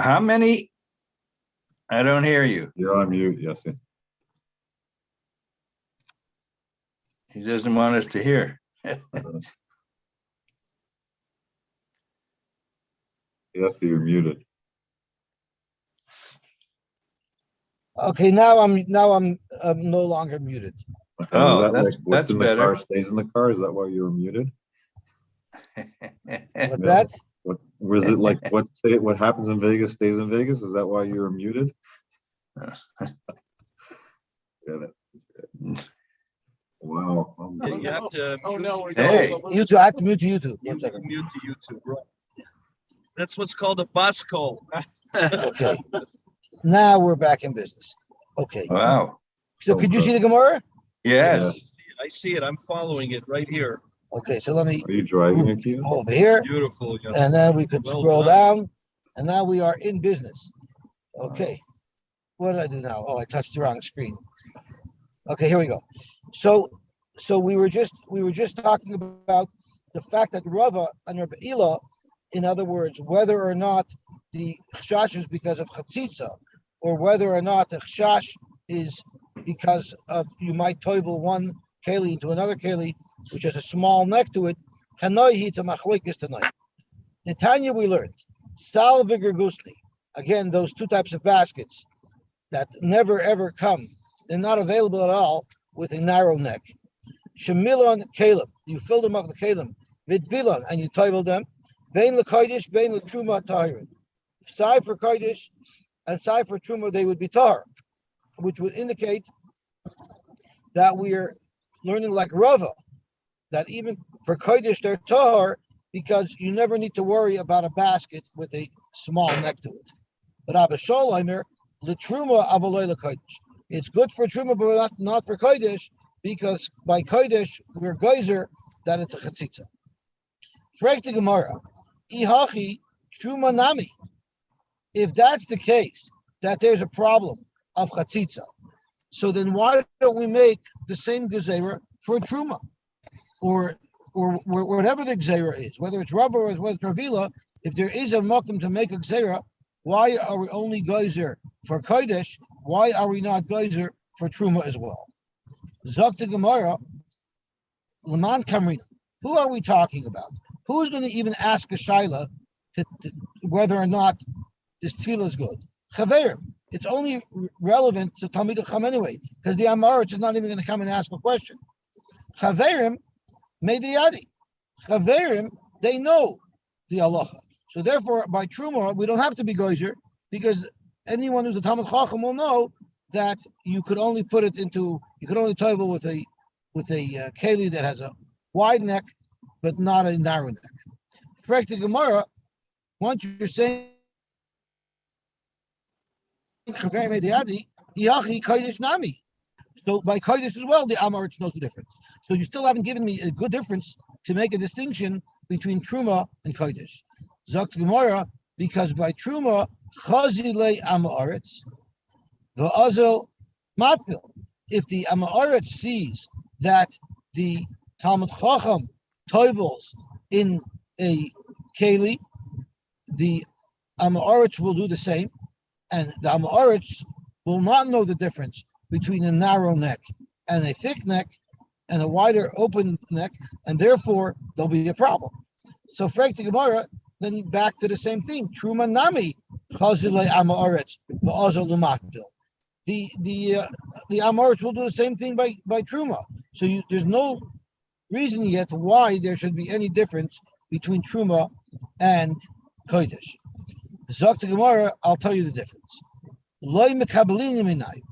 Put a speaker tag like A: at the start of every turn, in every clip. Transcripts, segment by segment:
A: How many? I don't hear you.
B: You're on mute, Yosy.
A: He doesn't want us to hear.
B: Yosy, you're muted.
C: Okay, now I'm no longer muted.
B: Okay,
A: Oh,
B: is that
A: that's-
B: like what's
A: that's
B: in the
A: better.
B: car stays in the car? Is that why you were muted?
C: What's
B: No.
C: that?
B: What was it like? What happens in Vegas stays in Vegas? Is that why you were muted? Yeah, wow.
D: Yeah, you have to.
E: Oh, no.
A: Hey.
C: YouTube, I have to mute to YouTube.
D: You
C: 1 second.
D: mute to YouTube, right? That's what's called a bus call.
C: Okay. Now we're back in business. Okay.
A: Wow.
C: So could you see the Gemara?
A: Yes.
D: I see it. I'm following it right here.
C: Okay, so let me
B: Are you driving
C: move
B: it, Keith?
C: over here,
D: Beautiful. Yes.
C: and then we could
D: Well
C: scroll
D: done.
C: down, and now we are in business. Okay. What did I do now? Oh, I touched the wrong screen. Okay, here we go. So we were just talking about the fact that Rava and Rabbi Ila, in other words, whether or not the chashash is because of chatzitza, or whether or not the chashash is because of you might toivel one keli into another keli, which has a small neck to it. Tanoi hita machlokes tonight. In Tanya we learned sal vigurgusni. Again, those two types of baskets that never ever come. They're not available at all with a narrow neck. Shemilon kalim. You fill them up with kalim. Vidbilon, and you toivel them. Vein l'kodesh, vein l'truma tahirin. Sai for kodesh and sai for truma, they would be tar, which would indicate that we are learning like Rava, that even for kodesh they're tar because you never need to worry about a basket with a small neck to it. But Abba Sholaimer, l'truma avaloy l'kodesh. It's good for truma, but not for kodesh, because by kodesh we're geyser that it's a chatzitza. Frek the Gemara, ihachi truma nami. If that's the case, that there's a problem of chatzitza, so then why don't we make the same gezerah for truma, or whatever the gezerah is, whether it's Rava or whether it's Ravila? If there is a makom to make a gezerah, why are we only geyser for kodesh? Why are we not geyser for truma as well? Zakta Gemara, Laman Kamrina. Who are we talking about? Who's going to even ask a shaila to whether or not this tefillah is good? Chaver. It's only relevant to Talmid Chacham anyway, because the Amoritz is not even going to come and ask a question. Chaverim made the yadi. Chaverim, they know the halacha. So therefore, by truma, we don't have to be geyser, because anyone who's a Talmid Chacham will know that you could only toivel with a keli that has a wide neck, but not a narrow neck. Correct the Gemara. Once you're saying so by kodesh as well, the Amoritz knows the difference. So you still haven't given me a good difference to make a distinction between truma and kodesh. Zok Gemara, because by truma chazile Amoritz, the azel matpil. If the Amoritz sees that the Talmud Chacham toivels in a keli, the Amoritz will do the same, and the Amoritz will not know the difference between a narrow neck and a thick neck and a wider open neck, and therefore there'll be a problem. So Frek the Gemara, then back to the same thing. Truma nami chazile Amoritz v'azal l'matpil. The Amoritz will do the same thing by truma. So there's no reason yet why there should be any difference between truma and kodesh. Zok the Gemara, I'll tell you the difference. Loi mekabelin minai.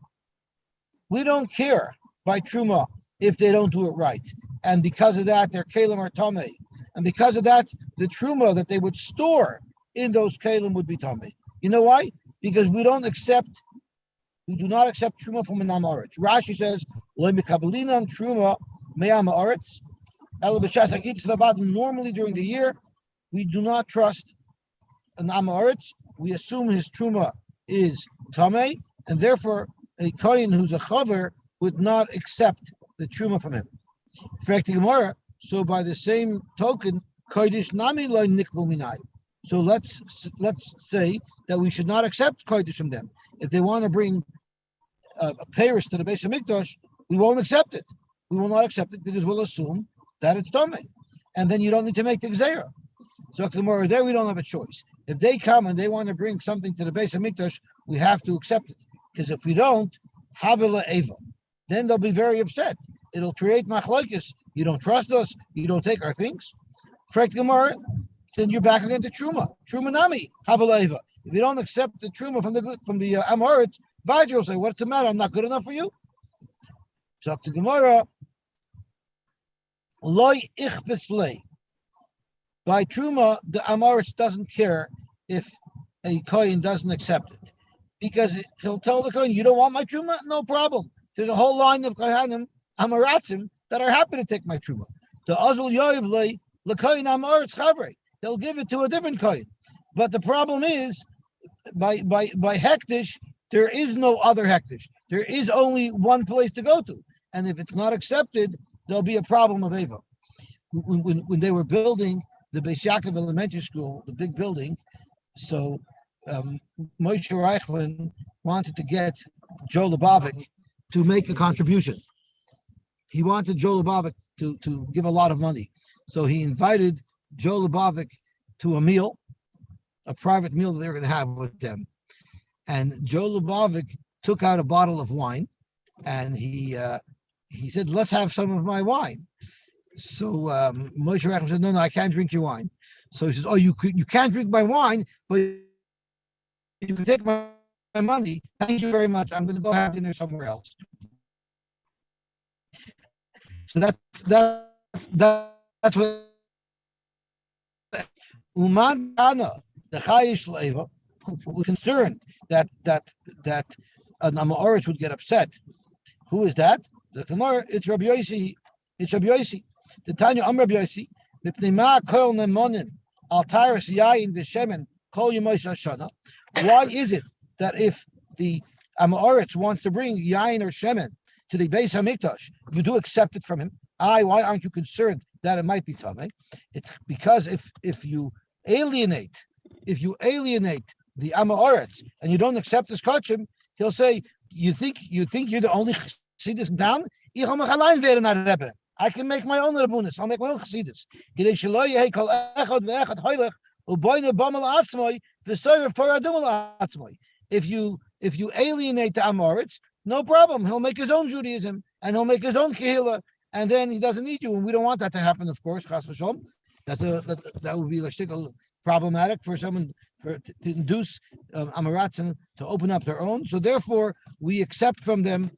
C: We don't care by truma if they don't do it right, and because of that, their kalim are tamei, and because of that, the truma that they would store in those kalim would be tamei. You know why? Because we do not accept truma from an Amoritz. Rashi says, "Lo mekabelinan truma me'Amoritz." Normally during the year, we do not trust an Amoritz. We assume his truma is tamei, and therefore a kohen who's a chaver would not accept the truma from him. So by the same token, kodesh nami lo niklu minai. So let's say that we should not accept kodesh from them. If they want to bring a Paris to the base of Mikdash, we won't accept it. We will not accept it because we'll assume that it's Tomei. And then you don't need to make the Gzeira. So tomorrow there we don't have a choice. If they come and they want to bring something to the base of Mikdash, we have to accept it. Because if we don't, Havila Eva, then they'll be very upset. It'll create machlokes. You don't trust us. You don't take our things. Frek Gemara, then you're back again to Truma. Truma Nami, Havila Eva. If you don't accept the Truma from the Amorit, Vajra will say, what's the matter? I'm not good enough for you. So to Gemara, Loi ich by Truma, the Amoritz doesn't care if a Kohen doesn't accept it. Because he'll tell the Kohen, you don't want my Truma? No problem. There's a whole line of Kohanim, Amoratzim, that are happy to take my Truma. The Azul Yoiv Le Kohen Amoritz Chaver. He'll give it to a different Kohen. But the problem is, by Hektish, there is no other Hektish. There is only one place to go to. And if it's not accepted, there'll be a problem of Eva. When they were building the Beis Yaakov Elementary School, the big building, so Moshe Reichman wanted to get Joe Lubavitch to make a contribution. He wanted Joe Lubavitch to give a lot of money. So he invited Joe Lubavitch to a meal, a private meal that they were going to have with them. And Joe Lubavitch took out a bottle of wine, and he said, let's have some of my wine. So Moshe Reichman said, no, I can't drink your wine. So he says, oh, you can't drink my wine, but you can take my money. Thank you very much. I'm going to go have dinner somewhere else. So that's what Uman Kana, the Chayish Leva, who was concerned that an Amoritz would get upset. Who is that? The Gemara, it's Rabbi Yosy. It's Rabbi Yosy. The Tanya Rabbi Yosy. Mipnei kol nemonin al taris yayin v'shemen kol yemosh hashana. Why is it that if the Amoritz wants to bring yayin or shemen to the Beis Hamikdash, you do accept it from him? Why aren't you concerned that it might be tamei? It's because if you alienate the Amoritz and you don't accept his kachim, he'll say, you think you're the only chassidus in town? I can make my own rabbunis. I'll make my own chassidus. If you alienate the Amoritz, no problem. He'll make his own Judaism and he'll make his own kehillah, and then he doesn't need you. And we don't want that to happen, of course. Chas v'shalom. That would be like problematic for someone to induce Amoratzim to open up their own. So therefore, we accept from them,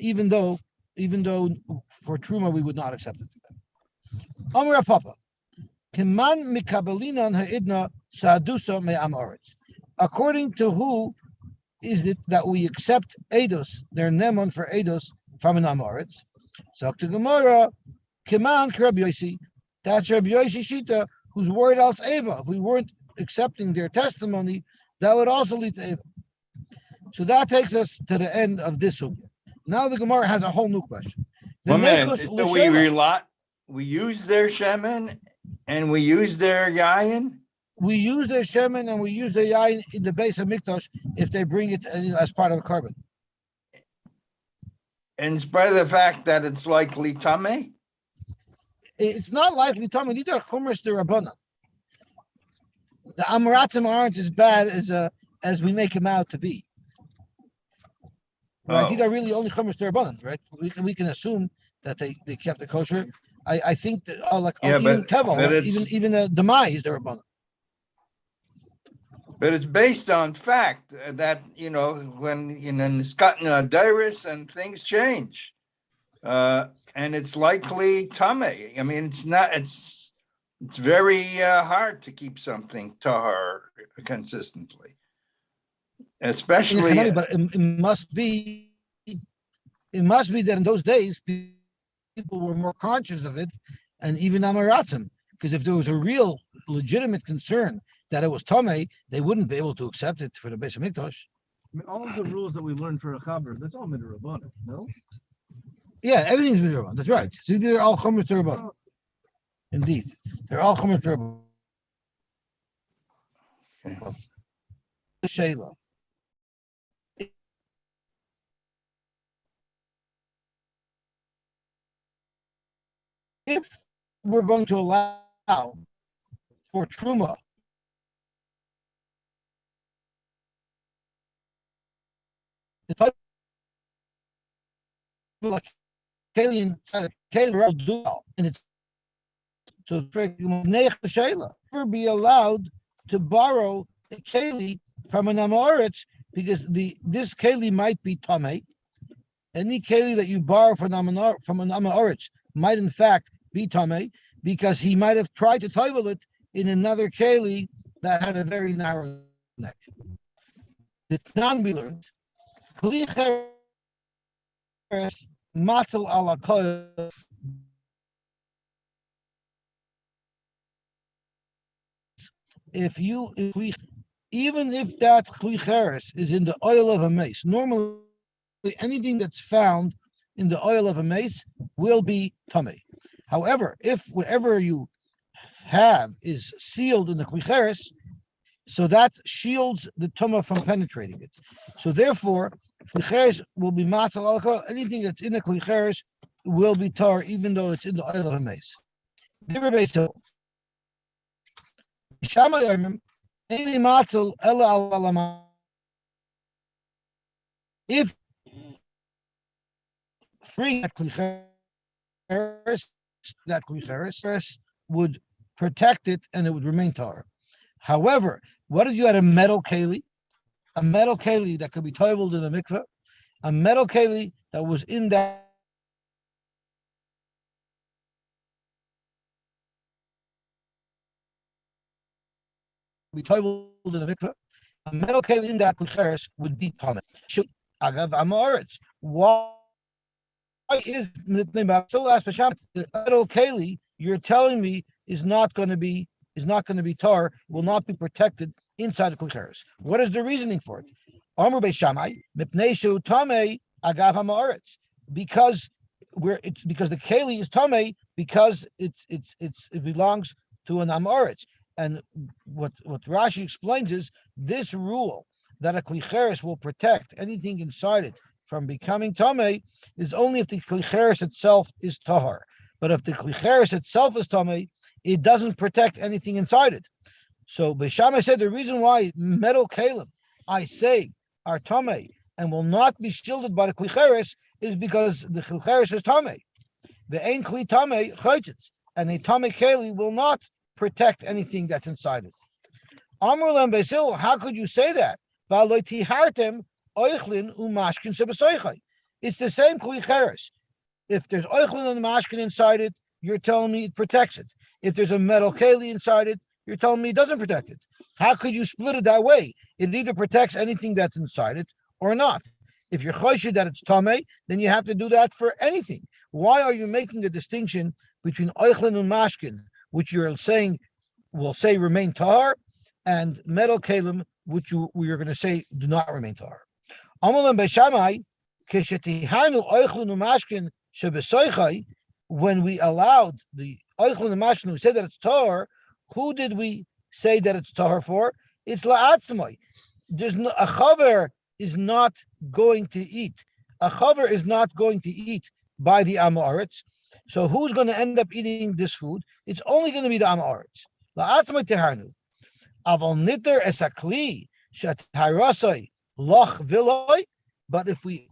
C: even though for Truma we would not accept it from them. Amar Papa, Kiman mikabelinan ha'idna sa'adusa me'amoritz. According to who is it that we accept Eidos, their Nemon for Eidos from an Amoritz? So to Gemara, Kiman Rabbi Yosy. That's Rabbi Yosy Shita, whose word else Eva. If we weren't accepting their testimony, that would also lead to Eva. So that takes us to the end of this sugya. Now the Gemara has a whole new question.
A: One minute. So we use their shemen and we use their yayin.
C: We use their shemen and we use their yayin in the base of Mikdash if they bring it as part of a carbon.
A: In spite of the fact that it's likely tamei?
C: It's not likely tamei. These are chumras derabbanan. The Amoratzim aren't as bad as we make them out to be. Right? These are really only chumras derabbanan, right? We can assume that they kept the kosher. I think that even tevel, even the demai is derabbanan.
A: But it's based on fact that, when in Skatna Dairis and things change. And it's likely tamei. I mean, it's very hard to keep something tahar consistently. Especially
C: but it must be that in those days people were more conscious of it, and even Amoratzim, because if there was a real legitimate concern that it was tamei, they wouldn't be able to accept it for the Beis Hamikdash.
D: I mean, all of the rules that we learned for a Chaver, that's all midrabanan, no?
C: Yeah, everything's midrabanan. That's right. So they're all chumras derabbanan. Indeed, they're all chumras derabbanan. Shayla. If we're going to allow for truma the type of like Kalian do and it's so never be allowed to borrow a keli from an amoritz because this keli might be tame. Any keli that you borrow from an amoritz might in fact be tame because he might have tried to toivel it in another keli that had a very narrow neck. The Tanan we learned kli cheres matzel ala koil. Even if that kli cheres is in the oil of a mace, normally anything that's found in the oil of a mace will be tummy. However, if whatever you have is sealed in the kli cheres, so that shields the tumah from penetrating it. So therefore, kli cheres will be matzal alcohol. Anything that's in the kli cheres will be tar, even though it's in the oil of a mace. If freeing that kli cheres would protect it and it would remain tar. However, what if you had a metal keli that could be toiveled in the mikveh, a metal keli that was in that be toiveled in the mikveh, a metal keli in that kli cheres would be tar. Agav amoritz. Why is the metal keli you're telling me is not going to be tar, will not be protected inside the kli cheres? What is the reasoning for it? Amar Beishamai mipnei shu tamei agav hamaretz, because the keli is tamei because it belongs to an amaretz. And what Rashi explains is this rule that a kli cheres will protect anything inside it from becoming tamei is only if the kli cheres itself is tahar. But if the kli cheres itself is tamei, it doesn't protect anything inside it. So Beishamai said the reason why metal kalim, I say, are tamei and will not be shielded by the kli cheres is because the kli cheres is tamei. The ein kli tamei chaytitz, and a tamei keli will not protect anything that's inside it. Amar lam Basil, how could you say that? It's the same kli cheres. If there's oichlin and mashkin inside it, you're telling me it protects it. If there's a metal keli inside it, you're telling me it doesn't protect it. How could you split it that way? It either protects anything that's inside it or not. If you're choshed that it's tamei, then you have to do that for anything. Why are you making a distinction between oichlin and mashkin, which you're saying will say remain tahar, and metal kalim, which we are going to say do not remain tahar? Amalam Beishamai, Keshetiharnu oichlin and mashkin shebesoichai, when we allowed the oichlin and mashkin, we said that it's tahar. Who did we say that it's tahar for? It's la'atzmai. There's no, a chaver is not going to eat. A chaver is not going to eat by the amoritz. So who's going to end up eating this food? It's only going to be the amoritz. La'atzmai teharnu. Aval niter esakli shatharasai loch viloi. But if we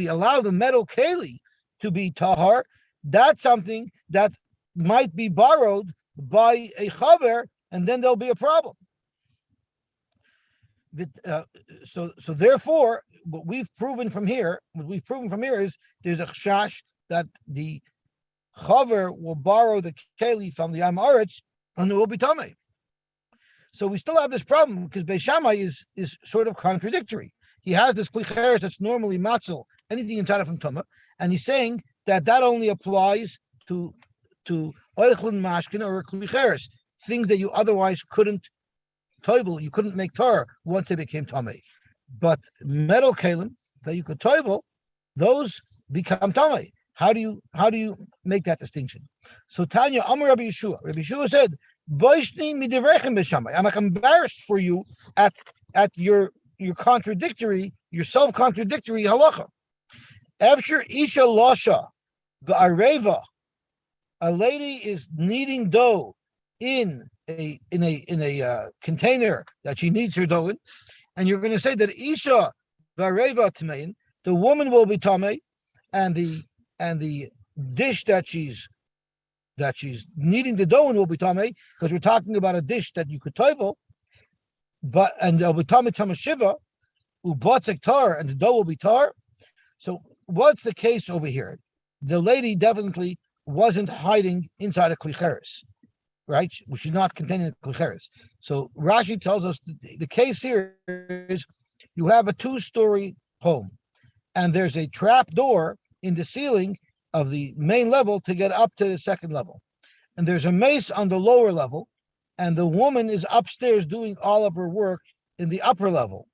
C: allow the metal keli to be tahar, that's something that might be borrowed by a chaver, and then there'll be a problem. So therefore, what we've proven from here is there's a chash that the chaver will borrow the keli from the amaretz, and it will be tamei. So we still have this problem because Beishamai is sort of contradictory. He has this kli cheres that's normally matzel, anything inside of from tumah, and he's saying that only applies to oichlin mashkin or kli cheres, things that you otherwise couldn't toivel, you couldn't make tar once they became tamei. But metal kalim that you could toivel, those become tamei. How do you make that distinction? So Tanya Amar Rabbi Yeshua said I'm like embarrassed for you at your contradictory, your self-contradictory halacha. After Isha Lasha, the Areva, a lady is kneading dough in a container that she kneads her dough in, and you're going to say that Isha Vareva Tamein, the woman will be Tamei, and the dish that she's kneading the dough in will be Tamei, because we're talking about a dish that you could toivel, and they'll be Tamei Shiva, Ubatek Tar, and the dough will be tar. So what's the case over here? The lady definitely wasn't hiding inside a klicheres, right? Which is not containing a klicheres. So Rashi tells us the case here is you have a 2-story home, and there's a trap door in the ceiling of the main level to get up to the second level. And there's a mace on the lower level, and the woman is upstairs doing all of her work in the upper level.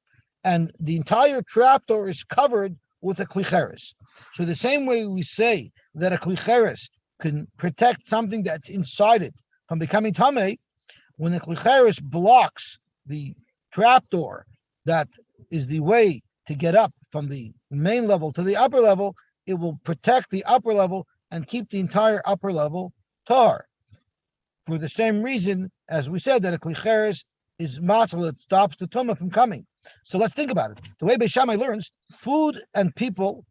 C: And the entire trap door is covered with a klicheres. So the same way we say that a klicheres can protect something that's inside it from becoming tamei, when a klicheres blocks the trap door that is the way to get up from the main level to the upper level, it will protect the upper level and keep the entire upper level tar. For the same reason, as we said, that a klicheres is matzal, it stops the tumah from coming. So let's think about it. The way Beis Shammai learns, food and people,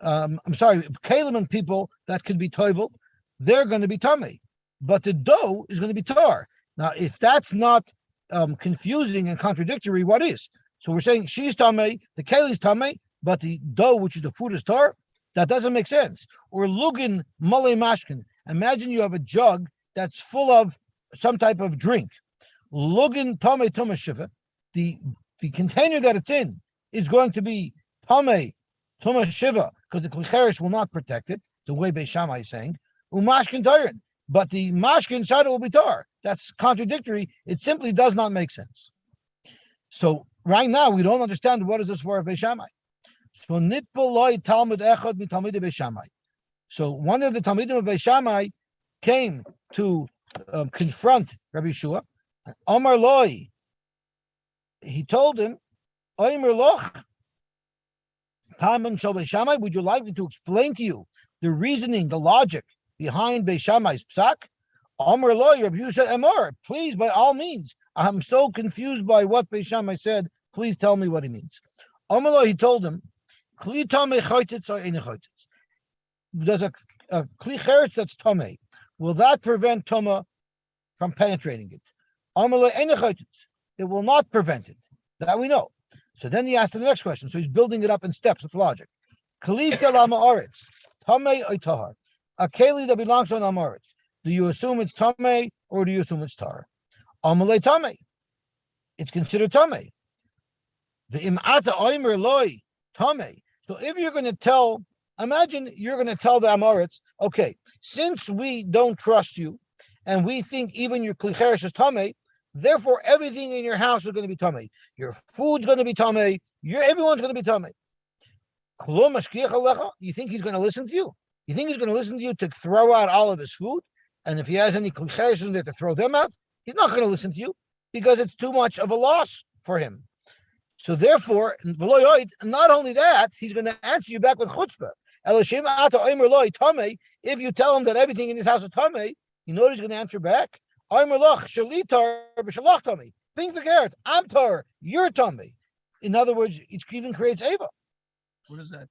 C: kalim and people that can be toivel, they're going to be tamei, but the dough is going to be tar. Now, if that's not confusing and contradictory, what is? So we're saying she's tamei, the keli is tamei, but the dough, which is the food, is tar. That doesn't make sense. Or lugin male mashkin. Imagine you have a jug that's full of some type of drink. Lugin tamei tumah shiva. The container that it's in is going to be tamei tumah shiva, because the klicheres will not protect it, the way Beis Shammai is saying. Umashkin tarin, but the mashkin inside it will be tar. That's contradictory. It simply does not make sense. So right now we don't understand what is this for Beis Shammai. So nitbaloi talmud echad mitalmidei Beis Shammai. So one of the talmidim of Beis Shammai came to confront Rabbi Yeshua. Amar loi, he told him, Omer loch, Talmud shel Beis Shammai, would you like me to explain to you the reasoning, the logic behind Beis Shammai's psak? Amar loi, Rabbi Yeshua said, Amar, please, by all means. I'm so confused by what Beis Shammai said. Please tell me what he means. Amar loi, he told him, Kli tamei chaytetz or eine chaytetz. Does a kli cheretz that's tamei, will that prevent tuma from penetrating it? Amar loi eine chaytetz. It will not prevent it. That we know. So then he asked him the next question. So he's building it up in steps with logic. Kalista lama aretz, tamei or tahar. A keli that belongs to an amaretz. Do you assume it's tamei or do you assume it's tahar? Amalei tamei. It's considered tamei. The imata oimer loy tamei. So if you're going to tell, imagine you're going to tell the amaretz, okay, since we don't trust you, and we think even your klicheres is tamei, therefore everything in your house is going to be tamei. Your food's going to be tamei. Everyone's going to be tamei. You think he's going to listen to you? You think he's going to listen to you to throw out all of his food? And if he has any klicheres in there to throw them out, he's not going to listen to you because it's too much of a loss for him. So therefore, not only that, he's going to answer you back with chutzpah. If you tell him that everything in his house is tamei, you know what he's going to answer back? I'm tar, you're tamei. In other words, it even creates eva.
D: What is that?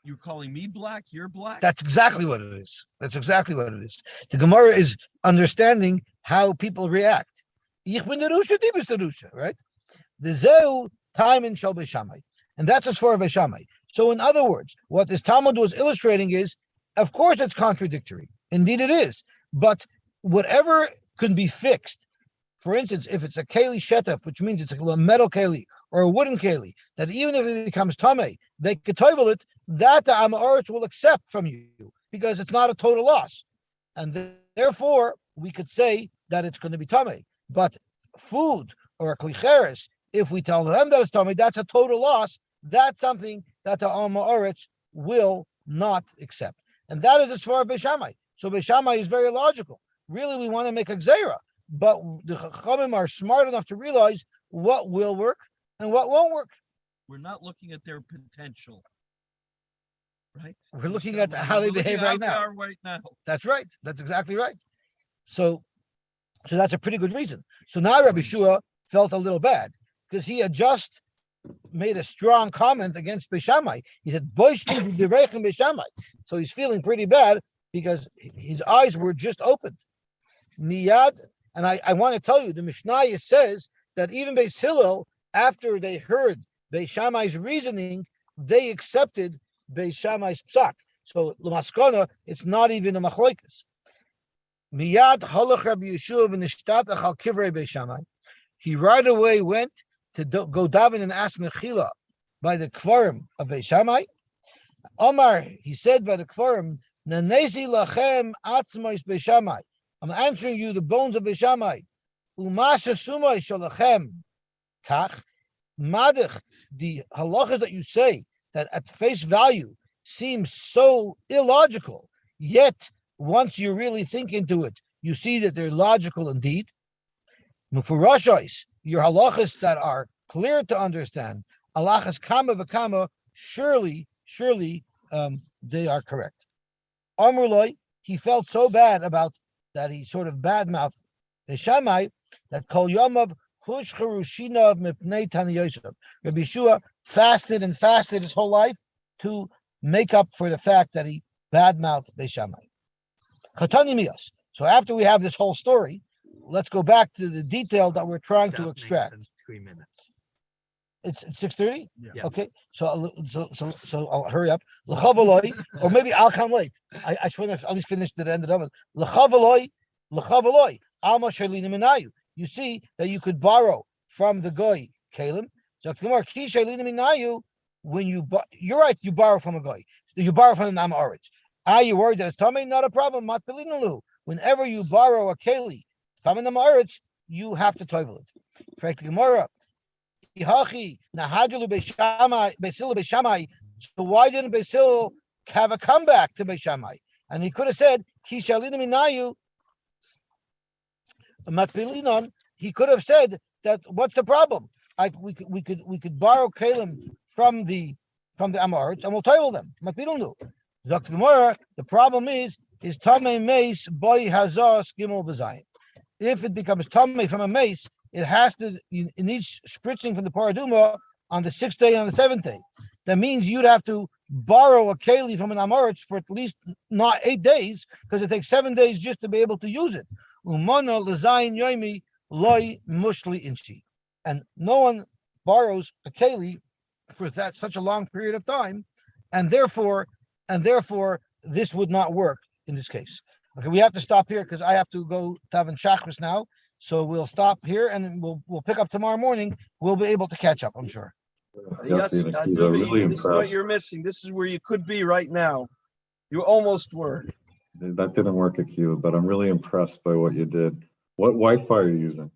D: You're calling me black? You're black?
C: That's exactly what it is. That's exactly what it is. The Gemara is understanding how people react. Ich bin der Rusha, die bist der Rusha, right? The Zeu time in Shel Beis Shammai. And that's as far as Beis Shammai. So in other words, what this Talmud was illustrating is, of course it's contradictory. Indeed it is. But whatever can be fixed, for instance, if it's a keli shetef, which means it's a metal keli or a wooden keli, that even if it becomes tamei, they could toivel it, that the Amaretz will accept from you because it's not a total loss. And therefore, we could say that it's going to be tamei. But food or a klicheres, if we tell them that it's tamei, that's a total loss. That's something that the Amaretz will not accept. And that is as far as Beis Shammai. So Beis Shammai is very logical. Really, we want to make a gzeira, but the Chachamim are smart enough to realize what will work and what won't work.
D: We're not looking at their potential, right?
C: We're looking at how they behave right now.
D: Right now.
C: That's right. That's exactly right. So that's a pretty good reason. So now Rabbi Shua felt a little bad because he had just made a strong comment against Beis Shammai. He said, "Boishni v'direichem Beis Shammai." So he's feeling pretty bad because his eyes were just opened. Miyad, and I want to tell you, the Mishnah says that even Beis Hillel, after they heard Beis Shammai's reasoning, they accepted Beis Shammai's psak. So l'maskana, it's not even a machloikas. Miyad halach Rabbi Yeshua v'nishtatach al kivrei Beis Shammai. He right away went to go daven and ask mechila by the kvarim of Beis Shammai. Omar, he said by the kvarim, nanesi lachem atzmais Beis Shammai. I'm answering you the bones of Beis Shammai. Umasa sumai shalachem kach madich. The halachas that you say that at face value seems so illogical, yet once you really think into it, you see that they're logical indeed. Mufurashos, your halachas that are clear to understand, halachas kama v'kama, surely, they are correct. Amruloi, he felt so bad about that he sort of badmouthed Beis Shammai that kol yomav hush charushinav mipnei Tani Yosef. Rabbi Shua fasted his whole life to make up for the fact that he badmouthed Beis Shammai. Chatani miyos. So after we have this whole story, let's go back to the detail that we're trying to extract.
E: 3 minutes.
C: It's 6:30.
E: Yeah.
C: Okay, so I'll hurry up. L'chavaloi, or maybe I'll come late. I just want to at least finish the end of it. L'chavaloi, alma shalina minayu. You see that you could borrow from the goy kalim. So ki shalina minayu. When you're right, you borrow from a goy. You borrow from an amaretz. Are you worried that it's tummy? Not a problem. Matpilinu. Whenever you borrow a keli from an amaretz, you have to toivel it. Frankly, Gemara. So why didn't Beis Hillel have a comeback to Beis Shammai? And he could have said, he could have said that what's the problem? We could borrow kalim from the Amaretz and we'll toivel them. Dr. Gemara, the problem is tamei mace boy hazas gimel b'zayin. If it becomes tamei from a mace, it has to, it needs spritzing from the paraduma on the 6th day and on the 7th day. That means you'd have to borrow a keli from an amaretz for at least not 8 days, because it takes 7 days just to be able to use it. Umana lezayin yoimi loy mushli inchi. And no one borrows a keli for such a long period of time, and therefore this would not work in this case. Okay, we have to stop here because I have to go daven shachris now. So we'll stop here and we'll pick up tomorrow morning. We'll be able to catch up, I'm sure.
D: Yes,
B: Really
D: this is what
B: impressed.
D: you're missing. This is where you could be right now. You almost were.
B: That didn't work at Q, but I'm really impressed by what you did. What Wi-Fi are you using?